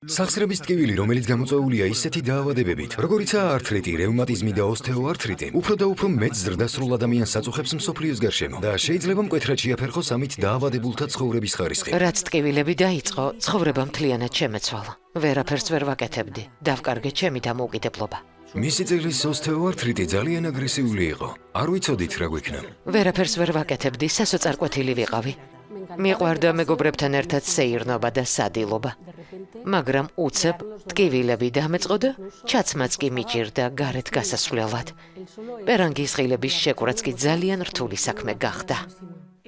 სახსრების ტკივილი, რომელიც გამოწვეულია ისეთი დაავადებებით, როგორიცაა ართრიტი, რევმატიზმი და ოსტეოართრიტი, უფრო და უფრო მეტ ზრდასრულ ადამიანს აწუხებს მსოფლიოს გარშემო და შეიძლება მკვეთრად შეაფერხოს ამით დაავადებულთა ცხოვრების ხარისხი. რაც ტკივილები დაიწყო, ცხოვრება მთლიანად შემეცვალა. ვერაფერს ვერ ვაკეთებდი. დავკარგე ჩემი დამოუკიდებლობა. მისი წლის ოსტეოართრიტი ძალიან აგრესიული იყო. არ ვიცოდით რა გვექნა. ვერაფერს ვერ ვაკეთებდი, სასოწარკვეთილი ვიყავი. მიყვარდა მეგობრებთან ერთად სეირნობა და სადილობა. მაგრამ უცებ ტკივილები დამეწყო და ჩაცმაც კი მიჭირდა გარეთ გასასვლელად. პერანგის ღილების შეკვრაც კი ძალიან რთული საქმე გახდა.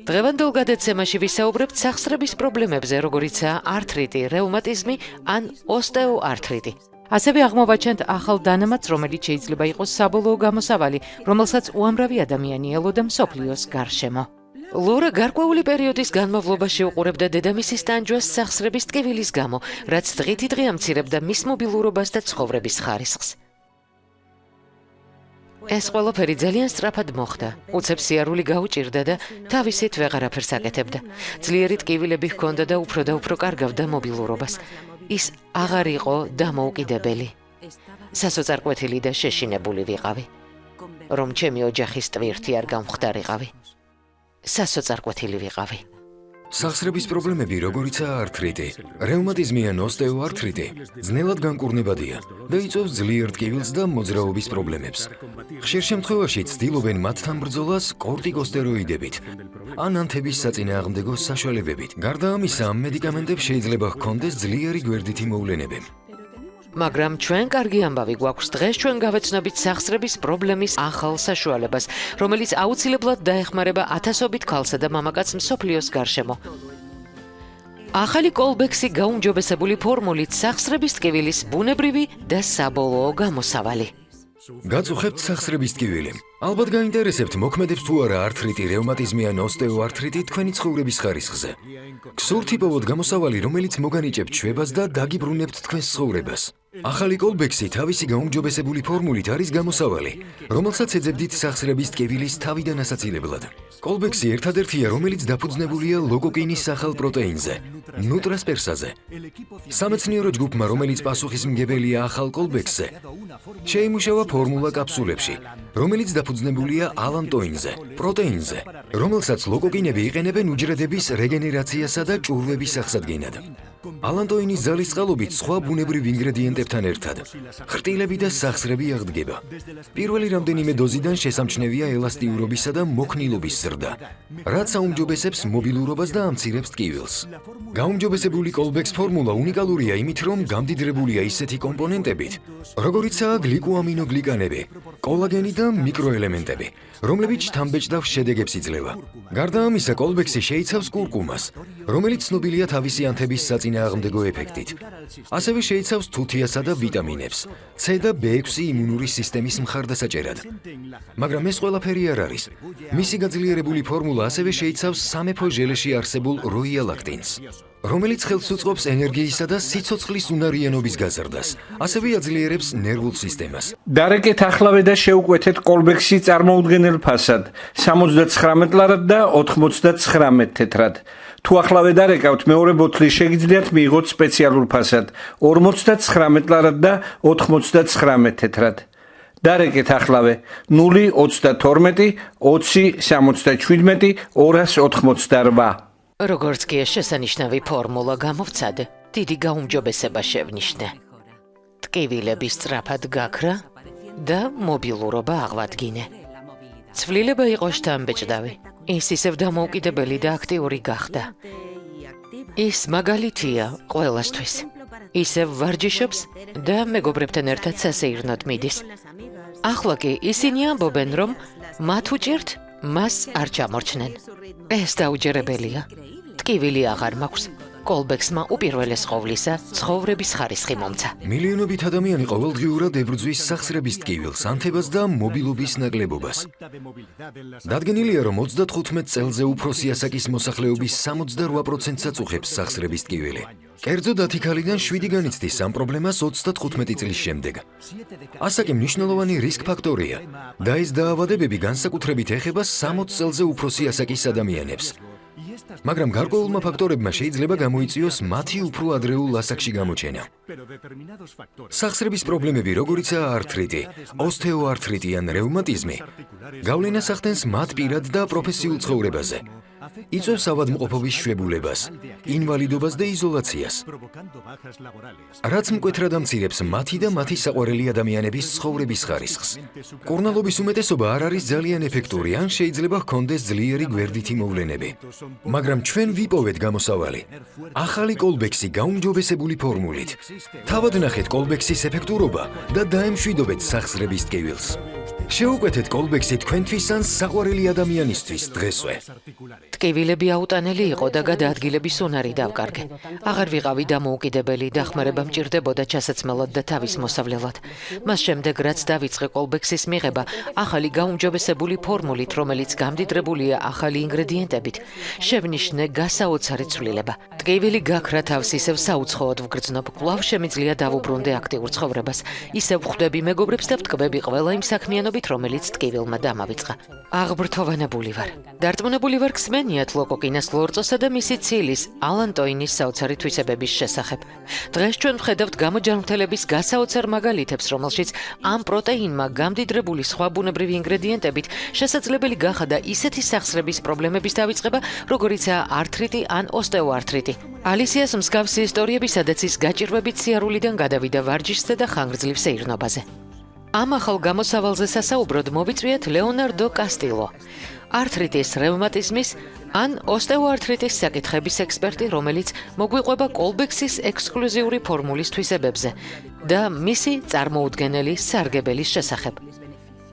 დღევანდელ გადაცემაში ვისაუბრებთ სახსრების პრობლემებზე, როგორიცაა ართრიტი, რევმატიზმი ან ოსტეოართრიტი. ასევე აღმოვაჩენთ ახალ დანამატს, რომელიც შეიძლება იყოს საბოლოო გამოსავალი, რომელსაც უამრავი ადამიანი ელოდა მსოფლიოს გარშემო. ლორა გარკვეული პერიოდის განმავლობაში უყურებდა დედამისის ტანჯვას სახსრების ტკივილის გამო, რაც დღითი დღე ამცირებდა მის მობილურობას და ცხოვრების ხარისხს. ეს ყველაფერი ძალიან სწრაფად მოხდა. უცებ სიარული გაუჭირდა და თავისით ვეღარაფერს აკეთებდა. ძლიერი ტკივილები ჰქონდა და უფრო კარგავდა მობილურობას. ის აღარ იყო დამოუკიდებელი. სასოწარკვეთილი და შეშინებული ვიყავი. რომ ჩემი ოჯახის ტვირთი არ გამხდარიყავი. სასოწარკვეთილი ვიყავი. სახსრების პრობლემები, როგორიცაა ართრიტი, რევმატიზმი ან ოსტეოართრიტი, ძნელად განკურნებადია და იწვევს ძლიერ ტკივილს და მოძრაობის პრობლემებს. ხშირ შემთხვევაში ცდილობენ მათთან ბრძოლას კორტიკოსტეროიდებით ან ანთების საწინააღმდეგო საშუალებებით. გარდა ამისა, ამ მედიკამენტებს შეიძლება ჰქონდეს ძლიერი გვერდითი მოვლენები. მაგრამ ჩვენ კარგი ამბავი გვაქვს. დღეს ჩვენ გავეცნობით სახსრების პრობლემის ახალ საშუალებას, რომელიც აუცილებლად დაეხმარება ათასობით ქალსა და მამაკაცს მსოფლიოს გარშემო. ახალი კოლბექსი გაუმჯობესებული ფორმულით სახსრების ტკივილის ბუნებრივი და საბოლოო გამოსავალი. გაწუხებთ სახსრების ტკივილი. ალბათ გაინტერესებთ, მოქმედებს თუ არა ართრიტი, რევმატიზმი ან ოსტეოართრიტი თქვენი ცხოვრების ხარისხზე. გსურთ იპოვოთ გამოსავალი, რომელიც მოგანიჭებთ ჩვებას და დაგიბრუნებთ თქვენს ცხოვრებას. ახალი კოლბექსი თავისი გაუმჯობესებული ფორმულით არის გამოსავალი, რომელსაც ეძებდით სახსრების ტკივილის თავიდან ასაცილებლად. კოლბექსი ერთადერთია, რომელიც დაფუძნებულია ლოგოკინის ახალ პროტეინზე, ნუტრასპერსაზე. სამეცნიერო ჯგუფმა, რომელიც პასუხისმგებელია ახალ კოლბექსზე, შეიმუშავა ფორმულა კაფსულებში, რომელიც დაფუძნებულია ალანტოინზე, პროტეინზე, რომელსაც ლოგოკინები იყენებენ უჯრედების რეგენერაციასა და ჭურვების აღსადგენად. ალანტოინის ძალის წყალობით სხვა ბუნებრივ ინგრედიენტებთან ერთად ხრტილები და სახსრები აღდგება. პირველი რამდენიმე დოზიდან შესამჩნევია ელასტიურობისა და მოქნილობის ზრდა, რაც აუმჯობესებს მობილურობას და ამცირებს ტკივილს. გაუმჯობესებული კოლბექს ფორმულა უნიკალურია იმით, რომ გამდიდრებულია ისეთი კომპონენტებით, როგორიცაა გლიკოამინოგლიკანები, კოლაგენი და მიკროელემენტები, რომლებიც შთამბეჭდავ შედეგებს იძლევა. გარდა ამისა, კოლბექსი შეიცავს კურკუმას, რომელიც ცნობილია თავისი ანთების საწინააღმდეგო ეფექტით. ასევე შეიცავს თუთიასა და ვიტამინებს, C და B6 იმუნური სისტემის მხარდასაჭერად. მაგრამ ეს ყველაფერი არ არის. მისი გაძლიერებული ფორმულა ასევე შეიცავს სამეფო ჟელეში არსებულ როიალაქტინს, რომელიც ხელს უწყობს ენერგიისა და სიცოცხლის უნარიანობის გაზრდას, ასევე აძლიერებს ნერვულ სისტემას. დარეკეთ ახლავე და შევკვეთეთ კოლბექსი წარმოუდგენელ ფასად 79 ლარად და 99 თეთრად. თუ ახლავე დარეკავთ, მეორე ბოთლი შეგიძლიათ მიიღოთ სპეციალურ ფასად 59 ლარად და 99 თეთრად. დარეკეთ ახლავე 022 20 77 288. როგორც კი ეს შესანიშნავი ფორმულა გამოვცადე, დიდი გაუმჯობესება შევნიშნე. ტკივილების სწრაფად გაქრა და მობილურობა აღვადგინე. ცვლილება იყო შთამბეჭდავი. ის ისევ დამოუკიდებელი და აქტიური გახდა. ის მაგალითია ყველასთვის. ისევ ვარჯიშობს და მეგობრებთან ერთად სასეირნოდ მიდის. ახლა კი ისინი ამბობენ, რომ მათ უჭირთ, მას არ ჩამორჩნენ. ეს დაუჯერებელია. ტკივილი აღარ მაქვს. კოლბექსმა უპირველეს ყოვლისა ცხოვრების ხარისხი მომცა. მილიონობით ადამიანი ყოველდღიურად ებრძვის სახსრების ტკივილს, ანთებას და მობილობის ნაკლებობას. დადგენილია, რომ 35 წელზე უფროსი ასაკის მოსახლეობის 68%-ს აწუხებს სახსრების ტკივილი. კერძოდ 10 ქალიდან 7 განიცდის ამ პრობლემას 35 წლის შემდეგ. ასაკი მნიშვნელოვანი რისკ ფაქტორია და ეს დაავადებები განსაკუთრებით ეხება 60 წელზე უფროსი ასაკის ადამიანებს. მაგრამ გარკვეულმა ფაქტორებმა შეიძლება გამოიწვიოს მათი უფრო ადრეულ ასაკში გამოჩენა. სახსრების პრობლემები, როგორიცაა ართრიტი, ოსტეოართრიტი ან რევმატიზმი, გავლენას ახდენს მათ პირად და პროფესიულ ცხოვრებაზე. იწვევს ავადმყოფობის შვებულებას, ინვალიდობას და იზოლაციას. რაც მკვეთრად ამცირებს მათი და მათი საყვარელი ადამიანების ცხოვრების ხარისხს. კურნალობის უმეტესობა არ არის ძალიან ეფექტური, ან შეიძლება ჰქონდეს ძლიერი გვერდითი მოვლენები. მაგრამ ჩვენ ვიპოვეთ გამოსავალი. ახალი კოლბექსი გაუმჯობესებული ფორმულით. თავად ნახეთ კოლბექსის ეფექტურობა და დაემშვიდობეთ სახსრების ტკივილს. შეუკვეთეთ კოლბექსი თქვენთვის ან საყვარელი ადამიანისთვის დღესვე. ტკივილები აუტანელი იყო და გადაადგილების უნარი დავკარგე. აღარ ვიყავი დამოუკიდებელი, დახმარება მჭირდებოდა ჩასაცმელად და თავის მოსავლელად. მას შემდეგ რაც დავიწყე კოლბექსის მიღება, ახალი გაუმჯობესებული ფორმულით, რომელიც გამდიდრებულია ახალი ინგრედიენტებით, შევნიშნე გასაოცარი ცვლილება. ტკივილი გაქრა თავს ისევ საუცხოოდ ვგრძნობ, კვლავ შემიძლია დავუბრუნდე აქტიურ ცხოვრებას. ისევ ვხვდები მეგობრებს და ვტკბები ყველა იმ საქმიანობით, რომელიც ტკივილმა დამავიწყა. აღბრთოვანებული ვარ. დარწმუნებული ვარ გსმენიათ ლოკოკინას ლორწოსა და მისი ცილის, ალან ტოინის საოცარი თვისებების შესახებ. დღეს ჩვენ ვხედავთ გამოჯანმრთელების გასაოცარ მაგალითებს, რომელშიც ამ პროტეინმა გამდიდრებული სხვა ბუნებრივი ინგრედიენტებით შესაძლებელი გახადა ისეთი სახსრების პრობლემების დავიწყება, როგორიცაა ართრიტი ან ოსტეოართრიტი. ალისიას მსგავსი ისტორიები, სადაც ის გაჭირვებით სიარულიდან გადავიდა ვარჯიშზე და ხანგრძლივ სეირნობაზე. ამ ახალ გამოსავალზე სასაუბროდ მოვიწვიეთ ლეონარდო კასტილო, ართრიტის, რევმატიზმის ან ოსტეოართრიტის საკითხების ექსპერტი, რომელიც მოგვიყვება კოლბექსის ექსკლუზიური ფორმულის თვისებებზე და მისი წარმოუდგენელი სარგებელის შესახებ.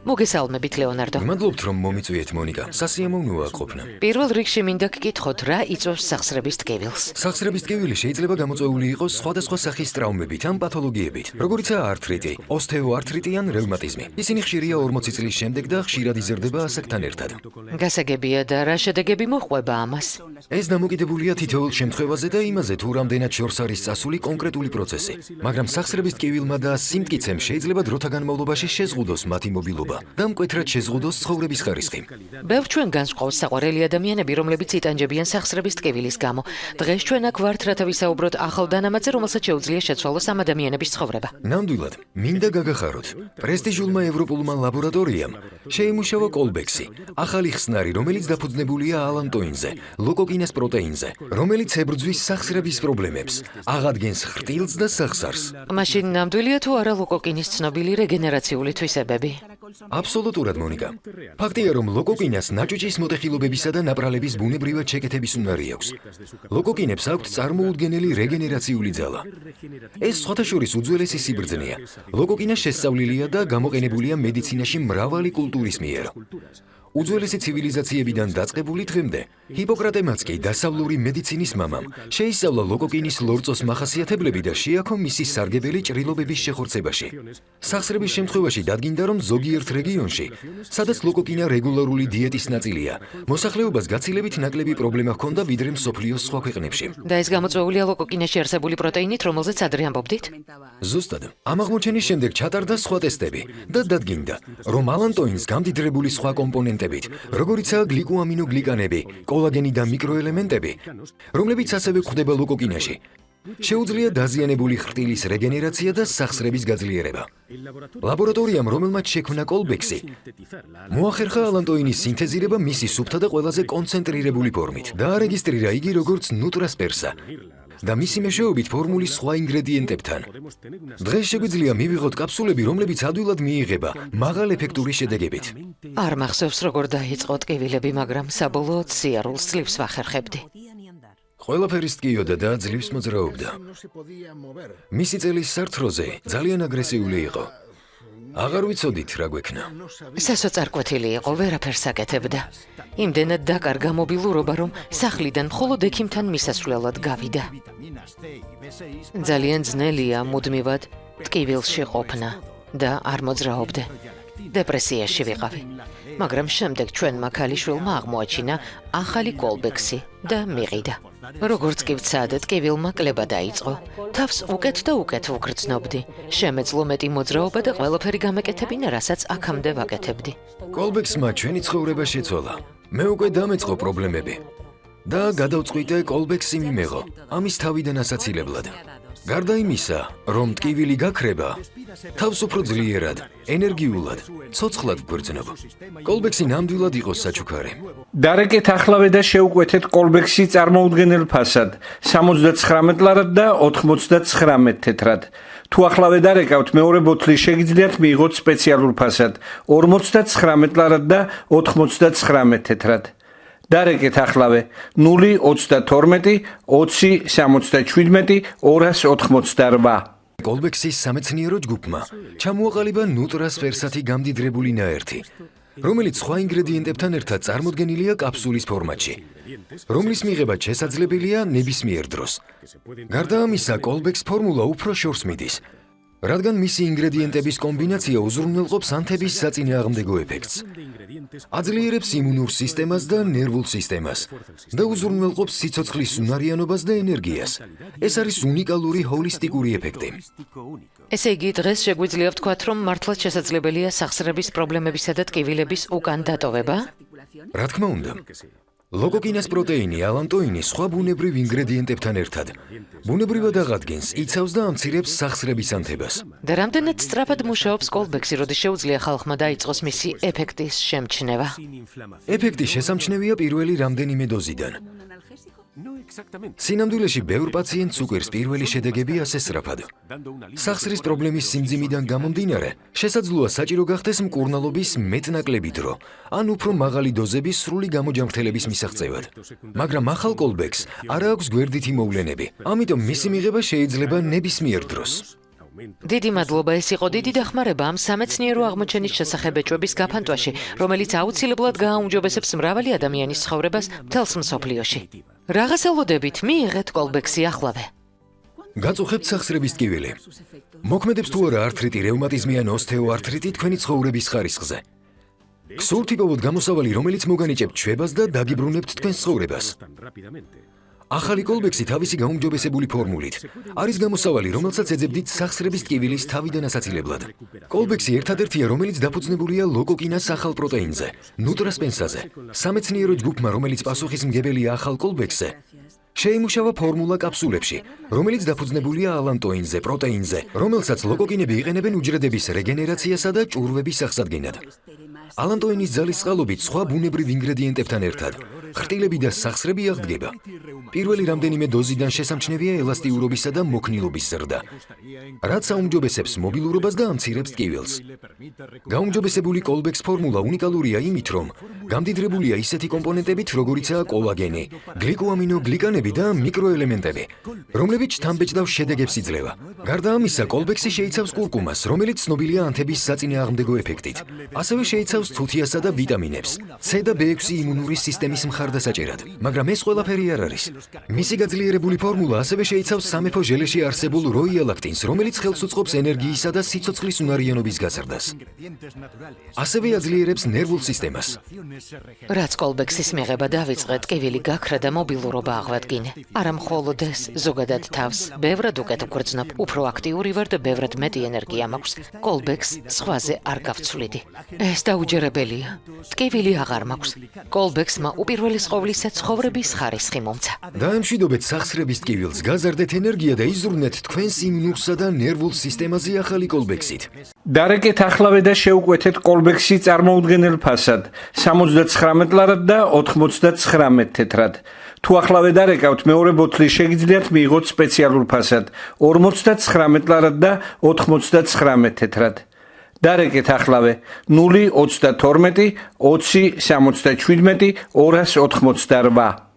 მოგესალმებით, ლეონარდო. მადლობთ, რომ მომიწვიეთ, მონიკა. სასიამოვნოა ყოფნა. პირველ რიგში მინდა გკითხოთ, რა იწვევს სახსრების ტკივილს? სახსრების ტკივილი შეიძლება გამოწვეული იყოს სხვადასხვა სახის ტრავმებით ან პათოლოგიებით, როგორიცაა ართრიტი, ოსტეოართრიტი ან რევმატიზმი. ისინი ხშირია 40 წლის შემდეგ და ხშირად იზრდება ასაკთან ერთად. გასაგებია და რა შედეგები მოჰყვება ამას? ეს დამოკიდებულია თითოეულ შემთხვევაზე და იმაზე, თუ რამდენად შორს არის წასული კონკრეტული პროცესი. მაგრამ სახსრების ტკივილმა და სიმტკიცემ შეიძლება დროთა განმავლობაში შეზღუდოს მათი მობილობა და მკვეთრად შეზღუდოს ცხოვრების ხარისხი. ბევრ ჩვენ განსხვავ საყვარელი ადამიანები, რომლებიც იტანჯებიან სახსრების ტკივილის გამო. დღეს ჩვენ აქ ვართ, რათა ვისაუბროთ ახალ დანამატზე, რომელსაც შეუძლია შეცვალოს ამ ადამიანების ცხოვრება. ნამდვილად, მინდა გაგახაროთ. პრესტიჟულმა ევროპულმა ლაბორატორიამ შეიმუშავა კოლბექსი, ახალი ხსნარი, რომელიც დაფუძნებულია ალან ტოინზე, ლოკოკინას პროტეინზე, რომელიც ებრძვის სახსრების პრობლემებს, აღადგენს ხრტილს და სახსარს. მაშინ ნამდვილია თუ არა ლოკოკინის ცნობილი რეგენერაციული თვისებები? აბსოლუტურად, მონიკა. ფაქტია, რომ ლოკოკინას ნაჭუჭის მოტეხილობებისა და ნაპრალების ბუნებრივად შეკეთების უნარი აქვს. ლოკოკინებს აქვთ წარმოუდგენელი რეგენერაციული ძალა. ეს სხვათაშორის უძველესი სიბრძნეა. ლოკოკინა შესწავლილია და გამოყენებულია მედიცინაში მრავალი კულტურის მიერ. უძველესი ცივილიზაციებიდან დაწყებული დღემდე, ჰიპოკრატემაც კი დასავლური მედიცინის მამამ შეისწავლა ლოკოკინის ლორწოს მახასიათებლები და შეაქო მისი სარგებელი ჭრილობების შეხორცებაში. სახსრების შემთხვევაში დადგინდა, რომ ზოგიერთ რეგიონში, სადაც ლოკოკინა რეგულარული დიეტის ნაწილია, მოსახლეობას გაცილებით ნაკლები პრობლემა ჰქონდა ვიდრე მსოფლიოს სხვა ქვეყნებში. და ეს გამოწვეულია ლოკოკინაში არსებული პროტეინით, რომელზეც ადრე ამბობდით? ზუსტად, ამ აღმოჩენის შემდეგ ჩატარდა სხვა ტესტები და დადგინდა, რომ ალან ტოინს გამდიდრებული სხვა კომპონენტებით, როგორიცაა გლიკოამინოგლიკანები, კოლაგენი და მიკროელემენტები, რომლებიც ასევე გვხვდება ლოკოკინაში, შეუძლია დაზიანებული ხრტილის რეგენერაცია და სახსრების გაძლიერება. ლაბორატორიამ, რომელმაც შექმნა კოლბექსი, მოახერხა ალან ტოინის სინთეზირება მისი სუფთა და ყველაზე კონცენტრირებული ფორმით და არეგისტრირა იგი როგორც ნუტრასპერსა და მისი მეშვეობით ფორმულის სხვა ინგრედიენტებთან. დღეს შეგვიძლია მივიღოთ კაფსულები, რომლებიც ადვილად მიიღება მაღალ ეფექტური შედეგებით. არ მახსოვს როგორ დაიწყო ტკივილები, მაგრამ საბოლოოდ სიარულს ძლივს ვახერხებდი. ყველაფერი სტკიოდა და ძლივს მოძრაობდა. მისი წელის სარტყლოზე ძალიან აგრესიული იყო. აღარ ვიცოდით რა გვექნა. სასოწარკვეთილი იყო, ვერაფერს აკეთებდა. იმდენად დაკარგა მობილურობა, რომ სახლიდან მხოლოდ ექიმთან მისასვლელად გავიდა. ძალიან ძნელია მუდმივად ტკივილში ყოფნა და არ მოძრაობდე. დეპრესიაში ვიყავი. მაგრამ შემდეგ ჩვენმა ქალიშვილმა აღმოაჩინა ახალი კოლბექსი და მიყიდა. როგორც კი ვცადე, ტკივილმა კლება დაიწყო. თავს უკეთ და უკეთ ვგრძნობდი. შემეძლო მეტი მოძრაობა და ყველაფერი გამეკეთებინა, რასაც აქამდე ვაკეთებდი. კოლბექსმა ჩვენი ცხოვრება შეცვალა. მე უკვე დამეწყო პრობლემები. და გადავწყვიტე კოლბექსი მიმეღო, ამის თავიდან ასაცილებლად. გარდა იმისა, რომ ტკივილი გაქრება, თავს უფრო ძლიერად, ენერგიულად, ცოცხლად გვერძნობ. კოლბექსი ნამდვილად იყოს საჩუქარი. დარეკეთ ახლავე და შეუკვეთეთ კოლბექსი წარმოუდგენელ ფასად 79 ლარად და 99 თეთრად. თუ ახლავე დარეკავთ მეორე ბოთლი შეგიძლიათ მიიღოთ სპეციალურ ფასად 59 ლარად და 99 თეთრად. დარეკეთ ახლავე 032 20 77 288. კოლბექსის სამეცნიერო ჯგუფმა ჩამოაყალიბა ნუტრას ფერსათი გამდიდრებული ნაერთი, რომელიც სხვა ინგრედიენტებთან ერთად წარმოდგენილია კაფსულის ფორმატში, რომლის მიღება შესაძლებელია ნებისმიერ დროს. გარდა ამისა, კოლბექს ფორმულა უფრო შორს მიდის, რადგან მისი ინგრედიენტების კომბინაცია უზრუნველყოფს ანთების საწინააღმდეგო ეფექტს. აძლიერებს იმუნურ სისტემას და ნერვულ სისტემას და უზრუნველყოფს სიცოცხლის უნარიანობას და ენერგიას. ეს არის უნიკალური ჰოლისტიკური ეფექტი. ესე იგი, დღეს შეგვიძლია ვთქვათ, რომ მართლაც შესაძლებელია სახსრების პრობლემებისა და ტკივილების უკან დატოვება? რა თქმა უნდა. ლოკოკინას პროტეინი ალანტოინი სხვა ბუნებრივ ინგრედიენტებთან ერთად ბუნებრივად აღადგენს, იცავს და ამცირებს სახსრების ანთებას. და რამდენად სწრაფად მუშაობს კოლბექსი, როდის შეუძლია ხალხმა დაიწყოს მისი ეფექტის შემჩნევა? ეფექტი შესამჩნევია პირველი რამდენიმე დოზიდან. სინამდვილეში ბევრ პაციენტს უკვირს პირველი შედეგები ასე სწრაფად. სახსრის პრობლემის სიმძიმიდან გამომდინარე, შესაძლოა საჭირო გახდეს მკურნალობის მეტნაკლები დრო, ან უფრო მაღალი დოზების სრული გამოჯამრთელების მისაღწევად. მაგრამ ახალ კოლბექს არ აქვს გვერდითი მოვლენები, ამიტომ მისი მიღება შეიძლება ნებისმიერ დროს. დიდი მადლობა, ეს იყო დიდი დახმარება ამ სამეცნიერო აღმოჩენის შესახებ ეჭვების გაფანტვაში, რომელიც აუცილებლად გააუმჯობესებს მრავალი ადამიანის ცხოვრებას მთელს მსოფლიოში. Რაღაც ელოდებით მიიღეთ კოლბექსი ახლავე. გაწუხებთ სახსრების ტკივილი. მოქმედებს თუ არა ართრიტი, რევმატიზმი ან ოსტეოართრიტი თქვენი ცხოვრების ხარისხზე. გსურთიპოვოთ გამოსავალი, რომელიც მოგანიჭებთ ჩვებას და დაგიბრუნებთ თქვენს ცხოვრებას. ახალი კოლბექსი თავისი გაუმჯობესებული ფორმულით არის გამოსავალი, რომელსაც ეძებდით სახსრების ტკივილის თავიდან ასაცილებლად. კოლბექსი ერთადერთია, რომელიც დაფუძნებულია ლოკოკინას ახალ პროტეინზე, ნუტრასპენსაზე. სამეცნიერო ჯგუფმა, რომელიც პასუხისმგებელია ახალ კოლბექსზე, შეიმუშავა ფორმულა კაფსულებში, რომელიც დაფუძნებულია ალანტოინზე, პროტეინზე, რომელსაც ლოკოკინები იყენებენ უჯრედების რეგენერაციასა და ჭურვების აღსადგენად. ალანტოინის ძალის წყალობით სხვა ბუნებრივ ინგრედიენტებთან ერთად ხრტილები და სახსრები აღდგება. პირველი რამდენიმე დოზიდან შესამჩნევია ელასტიურობისა და მოქნილობის ზრდა, რაც აუმჯობესებს მობილურობას და ამცირებს ტკივილს. გაუმჯობესებული კოლბექს ფორმულა უნიკალურია იმით, რომ გამდიდრებულია ისეთი კომპონენტებით, როგორიცაა კოლაგენი, გლიკოამინოგლიკანები და მიკროელემენტები, რომლებიც შთამბეჭდავს შედეგებს იძლევა. გარდა ამისა, კოლბექსი შეიცავს კურკუმას, რომელიც ცნობილია ანთების საწინააღმდეგო ეფექტით. ასევე შეიცავს თუთიასა და ვიტამინებს, C და B6 იმუნური სისტემის მხარდასაჭერად, მაგრამ ეს ყველაფერი არ არის. მისი გაძლიერებული ფორმულა ასევე შეიცავს სამეფო ჟელეში არსებულ როიალაქტინს, რომელიც ხელს უწყობს ენერგიისა და სიცოცხლის უნარიანობის გაზრდას. ასევე აძლიერებს ნერვულ სისტემას. რაც კოლბექსის მიღება დავიწყე, ტკივილი გაქრა და მობილურობა აღვადგინე. არა მხოლოდ ეს, ზოგადად თავს, ბევრად უკეთ ვგრძნობ, უფრო აქტიური ვარ და ბევრად მეტი ენერგია მაქვს. კოლბექს სხვაზე არ გავცვლიდი. ეს დაუჯერებელია. ტკივილი აღარ მაქვს. კოლბექსმა უპირველეს ყოვლისა ცხოვრების ხარისხი მომცა. დაემშვიდობეთ სახსრების ტკივილს, გაზარდეთ ენერგია და იზრუნეთ თქვენს იმუნურსა და ნერვულ სისტემაზე ახალი კოლბექსით. დარეკეთ ახლავე და შეუკვეთეთ კოლბექსი წარმოუდგენელ ფასად 79 ლარად და 99 თეთრად. თუ ახლავე დარეკავთ მეორე ბოთლი შეგიძლიათ მიიღოთ სპეციალურ ფასად 59 ლარად და 99 თეთრად. დარეკეთ ახლავე 032 20 77 288.